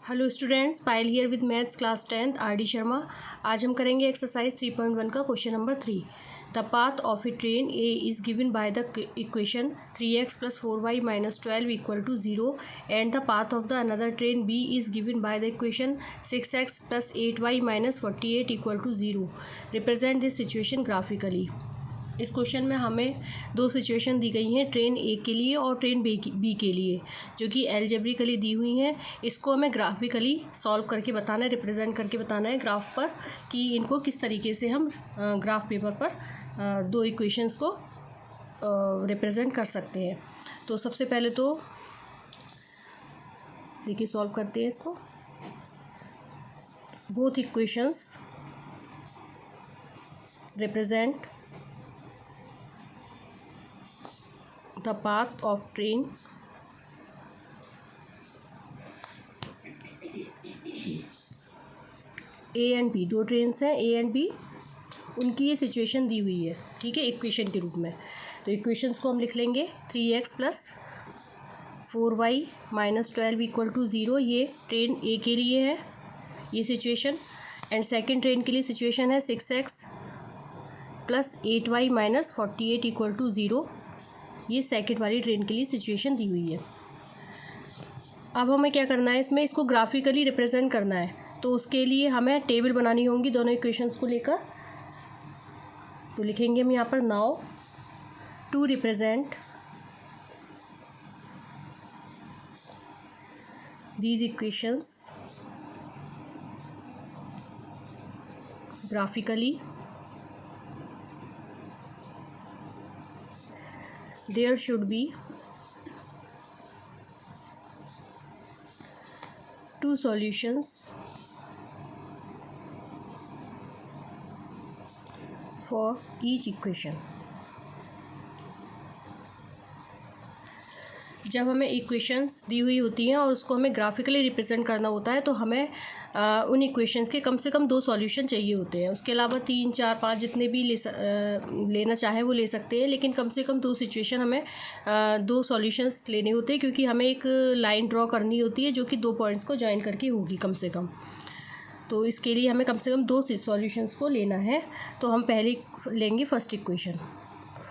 Hello students, Payal here with maths class 10th R D. Sharma. आज हम करेंगे एक्सरसाइज 3.1 का question number 3। The path of a train A is given by the equation 3x + 4y - 12 = 0 and the path of the another train B is given by the equation 6x + 8y - 48 = 0। Represent this situation graphically. इस क्वेश्चन में हमें दो situation दी गई हैं, train ए के लिए और ट्रेन बी के लिए, जो कि एल्जेब्रिकली दी हुई हैं। इसको हमें ग्राफिकली सॉल्व करके बताना है, रिप्रेजेंट करके बताना है ग्राफ पर कि इनको किस तरीके से हम ग्राफ पेपर पर दो इक्वेशंस को रिप्रेजेंट कर सकते हैं। तो सबसे पहले तो देखिए सॉल्व करते हैं इसको। Both equations represent the path of train A and B. दो ट्रेन्स हैं ए एंड बी, उनकी ये सिचुएशन दी हुई है, ठीक है, इक्वेशन के रूप में। तो इक्वेशंस को हम लिख लेंगे 3x + 4y - 12 = 0। ये ट्रेन ए के लिए है ये सिचुएशन, एंड सेकेंड ट्रेन के लिए सिचुएशन है 6x + 8y - 48 = 0। ये सेकंड वाली ट्रेन के लिए सिचुएशन दी हुई है। अब हमें क्या करना है, इसमें इसको ग्राफिकली रिप्रेजेंट करना है, तो उसके लिए हमें टेबल बनानी होंगी दोनों इक्वेशंस को लेकर। तो लिखेंगे हम यहाँ पर now to represent these equations graphically there should be two solutions for each equation। जब हमें इक्वेशंस दी हुई होती हैं और उसको हमें ग्राफिकली रिप्रेजेंट करना होता है, तो हमें उन इक्वेशंस के कम से कम दो सॉल्यूशन चाहिए होते हैं। उसके अलावा 3, 4, 5 जितने भी लेना चाहें वो ले सकते हैं, लेकिन कम से कम दो सिचुएशन हमें दो सॉल्यूशंस लेने होते हैं, क्योंकि हमें एक लाइन ड्रॉ करनी होती है जो कि दो पॉइंट्स को ज्वाइन करके होगी कम से कम। तो इसके लिए हमें कम से कम दो सॉल्यूशंस को लेना है। तो हम पहले लेंगे first equation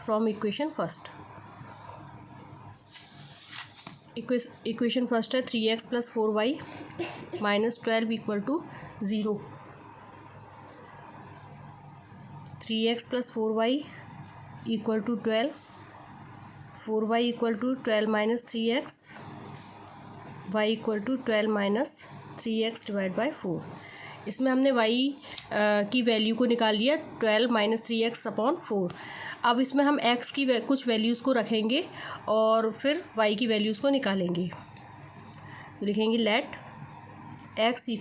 from equation first. Equation first है 3x + 4y - 12 = 0। 3x + 4y = 12, 4y = 12 - 3x, y = 12 - 3x / 4। इसमें हमने y की वैल्यू को निकाल लिया 12 - 3x/4। अब इसमें हम x की कुछ वैल्यूज़ को रखेंगे और फिर y की वैल्यूज़ को निकालेंगे। तो लिखेंगे लेट x =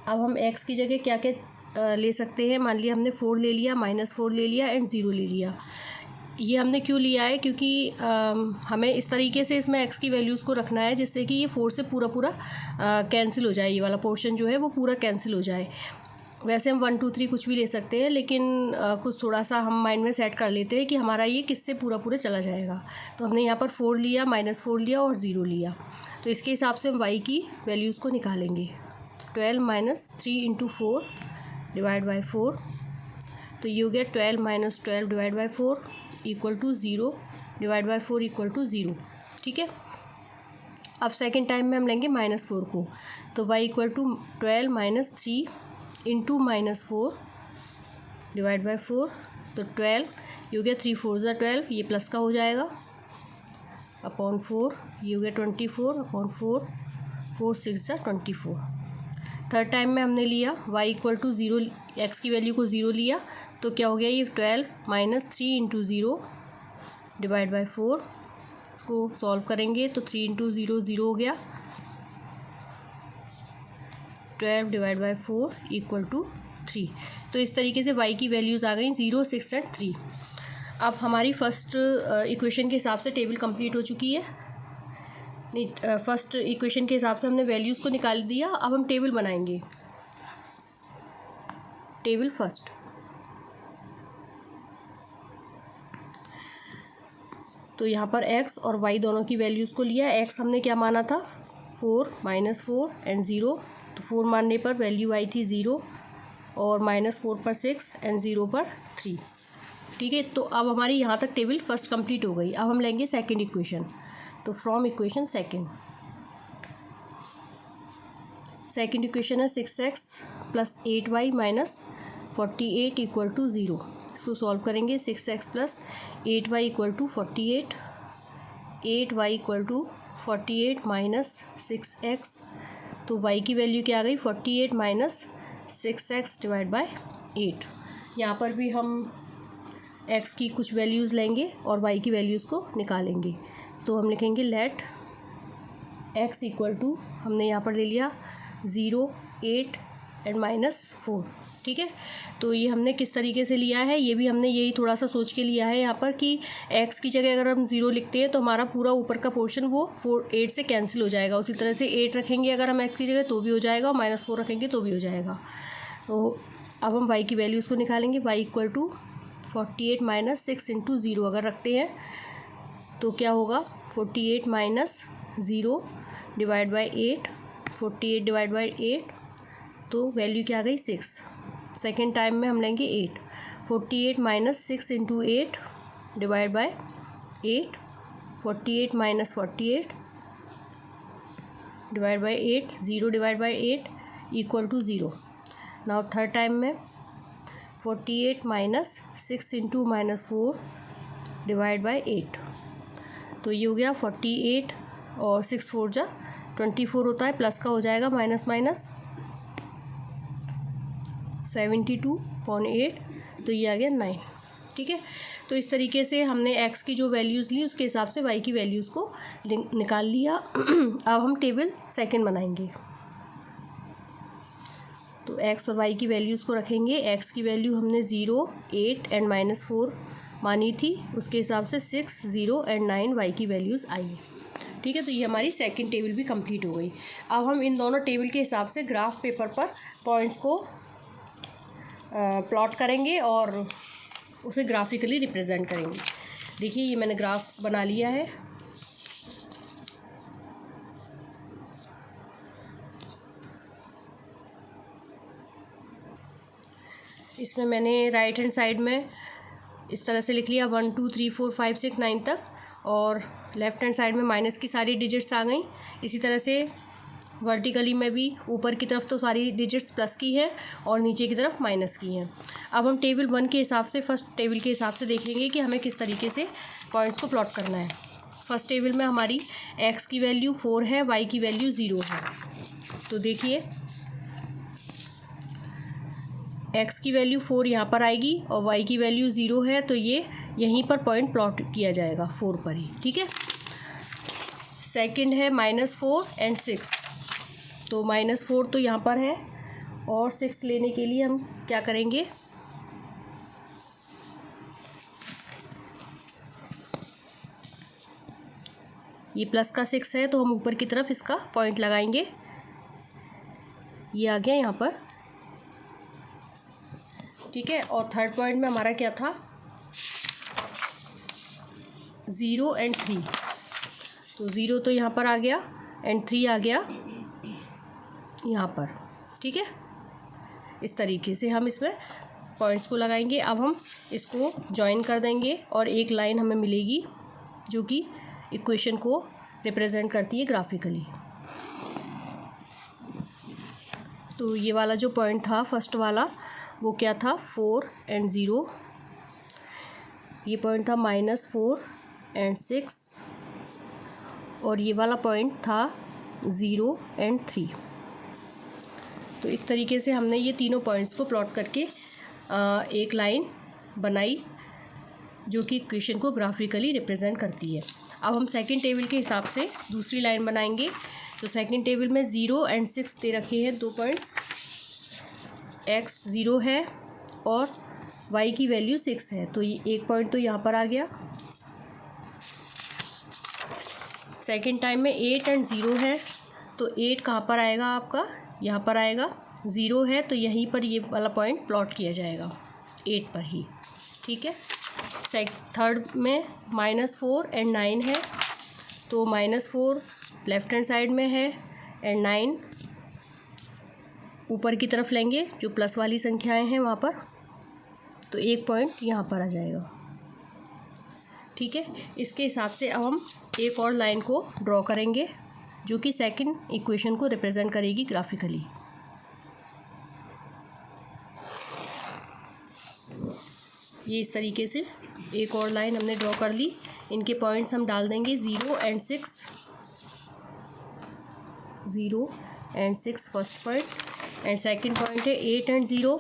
अब हम x की जगह क्या क्या ले सकते हैं। मान लिया हमने 4 ले लिया, -4 ले लिया एंड 0 ले लिया। ये हमने क्यों लिया है, क्योंकि हमें इस तरीके से इसमें x की वैल्यूज़ को रखना है जिससे कि ये 4 से पूरा कैंसिल हो जाए, ये वाला पोर्शन जो है वो पूरा कैंसिल हो जाए। वैसे हम 1, 2, 3 कुछ भी ले सकते हैं, लेकिन कुछ थोड़ा सा हम माइंड में सेट कर लेते हैं कि हमारा ये किससे पूरा चला जाएगा। तो हमने यहाँ पर 4 लिया, -4 लिया और 0 लिया। तो इसके हिसाब से हम y की वैल्यूज़ को निकालेंगे। 12 - 3 × 4 / 4। तो ये हो गया 12 - 12 / 4 = 0 / 4 = 0, ठीक है। अब सेकेंड टाइम में हम लेंगे -4 को, तो y = 12 - 3 × -4 / 4। तो 12 ये हो गया 3 × 4 = 12, ये प्लस का हो जाएगा अपॉन 4, ये हो गया 24/4, 4 × 6 = 24। थर्ड टाइम में हमने लिया y = 0, x की वैल्यू को 0 लिया, तो क्या हो गया ये 12 - 3 × 0 / 4 को सॉल्व करेंगे तो 3 × 0 0 हो गया, 12 / 4 = 3। तो इस तरीके से y की वैल्यूज़ आ गई 0, 6 एंड 3। अब हमारी फर्स्ट इक्वेशन के हिसाब से टेबल कंप्लीट हो चुकी है। नहीं, फर्स्ट इक्वेशन के हिसाब से हमने वैल्यूज़ को निकाल दिया। अब हम टेबल बनाएंगे, टेबल फर्स्ट। तो यहाँ पर x और y दोनों की वैल्यूज़ को लिया। x हमने क्या माना था 4 -4 एंड 0, तो 4 मानने पर वैल्यू आई थी 0 और -4 पर 6 एंड 0 पर 3। ठीक है, तो अब हमारी यहाँ तक टेबल फर्स्ट कंप्लीट हो गई। अब हम लेंगे सेकंड इक्वेशन। तो फ्रॉम इक्वेशन सेकंड इक्वेशन है 6x + 8y - 48 = 0। इसको सॉल्व करेंगे। 6x + 8y = 48, 8y = 48 - 6x, तो y की वैल्यू क्या आ गई 48 - 6x / 8। यहाँ पर भी हम x की कुछ वैल्यूज़ लेंगे और y की वैल्यूज़ को निकालेंगे। तो हम लिखेंगे लेट x = हमने यहाँ पर ले लिया 0, 8 एंड -4। ठीक है, तो ये हमने किस तरीके से लिया है, ये भी हमने यही थोड़ा सा सोच के लिया है यहाँ पर कि x की जगह अगर हम 0 लिखते हैं तो हमारा पूरा ऊपर का पोर्शन वो 8 से कैंसिल हो जाएगा। उसी तरह से 8 रखेंगे अगर हम x की जगह तो भी हो जाएगा, और -4 रखेंगे तो भी हो जाएगा। तो अब हम y की वैल्यूज़ को निकालेंगे। y = 48 - 6 × 0 अगर रखते हैं तो क्या होगा 48 - 0 / 8, 48 / 8, तो वैल्यू क्या आ गई 6। सेकेंड टाइम में हम लेंगे 8, 48 - 6 × 8 / 8, 48 - 48 / 8, 0 / 8 = 0। नाउ थर्ड टाइम में 48 - 6 × -4 / 8, तो ये हो गया 48 और 6 4 जा 24 होता है, प्लस का हो जाएगा माइनस 72.8, तो ये आ गया 9। ठीक है, तो इस तरीके से हमने x की जो वैल्यूज़ ली उसके हिसाब से y की वैल्यूज़ को निकाल लिया। अब हम टेबल सेकंड बनाएंगे। तो x और y की वैल्यूज़ को रखेंगे। x की वैल्यू हमने 0, 8 एंड -4 मानी थी, उसके हिसाब से 6, 0 एंड 9 y की वैल्यूज़ आई। ठीक है, तो ये हमारी सेकंड टेबल भी कंप्लीट हो गई। अब हम इन दोनों टेबल के हिसाब से ग्राफ पेपर पर पॉइंट्स को प्लॉट करेंगे और उसे ग्राफिकली रिप्रेजेंट करेंगे। देखिए, ये मैंने ग्राफ बना लिया है। इसमें मैंने राइट हैंड साइड में इस तरह से लिख लिया 1 2 3 4 5 6 9 तक, और लेफ़्ट हैंड साइड में माइनस की सारी डिजिट्स आ गई। इसी तरह से वर्टिकली में भी ऊपर की तरफ तो सारी डिजिट्स प्लस की हैं और नीचे की तरफ माइनस की हैं। अब हम टेबल 1 के हिसाब से, फर्स्ट टेबल के हिसाब से देखेंगे कि हमें किस तरीके से पॉइंट्स को प्लॉट करना है। फर्स्ट टेबल में हमारी x की वैल्यू 4 है, y की वैल्यू 0 है। तो देखिए, x की वैल्यू 4 यहाँ पर आएगी और y की वैल्यू 0 है, तो ये यहीं पर पॉइंट प्लॉट किया जाएगा 4 पर ही। ठीक है, सेकंड है -4 एंड 6, तो -4 तो यहाँ पर है और 6 लेने के लिए हम क्या करेंगे, ये प्लस का 6 है तो हम ऊपर की तरफ इसका पॉइंट लगाएंगे। ये आ गया यहाँ पर। ठीक है, और थर्ड पॉइंट में हमारा क्या था 0 एंड 3, तो 0 तो यहाँ पर आ गया एंड 3 आ गया यहाँ पर। ठीक है, इस तरीके से हम इसमें पॉइंट्स को लगाएंगे। अब हम इसको जॉइन कर देंगे और एक लाइन हमें मिलेगी जो कि इक्वेशन को रिप्रेजेंट करती है ग्राफिकली। तो ये वाला जो पॉइंट था फर्स्ट वाला, वो क्या था 4 एंड 0, ये पॉइंट था -4 एंड 6, और ये वाला पॉइंट था 0 एंड 3। तो इस तरीके से हमने ये तीनों पॉइंट्स को प्लॉट करके एक लाइन बनाई जो कि इक्वेशन को ग्राफिकली रिप्रेजेंट करती है। अब हम सेकंड टेबल के हिसाब से दूसरी लाइन बनाएंगे। तो सेकंड टेबल में 0 एंड 6 दे रखे हैं, 2 पॉइंट्स, x 0 है और y की वैल्यू 6 है, तो ये एक पॉइंट तो यहाँ पर आ गया। सेकंड टाइम में 8 एंड 0 है, तो 8 कहाँ पर आएगा आपका, यहाँ पर आएगा। 0 है तो यहीं पर ये वाला पॉइंट प्लॉट किया जाएगा 8 पर ही। ठीक है, थर्ड में -4 एंड 9 है, तो -4 लेफ्ट हैंड साइड में है एंड 9 ऊपर की तरफ लेंगे, जो प्लस वाली संख्याएं हैं वहाँ पर, तो 1 पॉइंट यहाँ पर आ जाएगा। ठीक है, इसके हिसाब से अब हम एक और लाइन को ड्रॉ करेंगे जो कि सेकंड इक्वेशन को रिप्रेजेंट करेगी ग्राफिकली। ये इस तरीके से एक और लाइन हमने ड्रॉ कर ली। इनके पॉइंट्स हम डाल देंगे 0 and 6, 0 and 6 first point, and second point है 8 एंड 0,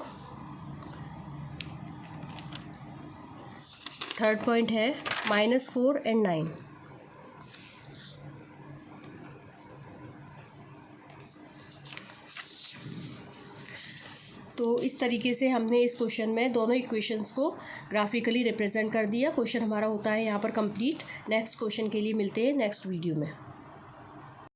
थर्ड पॉइंट है -4 एंड 9। तो इस तरीके से हमने इस क्वेश्चन में दोनों इक्वेशंस को ग्राफिकली रिप्रेजेंट कर दिया। क्वेश्चन हमारा होता है यहाँ पर कंप्लीट। नेक्स्ट क्वेश्चन के लिए मिलते हैं नेक्स्ट वीडियो में।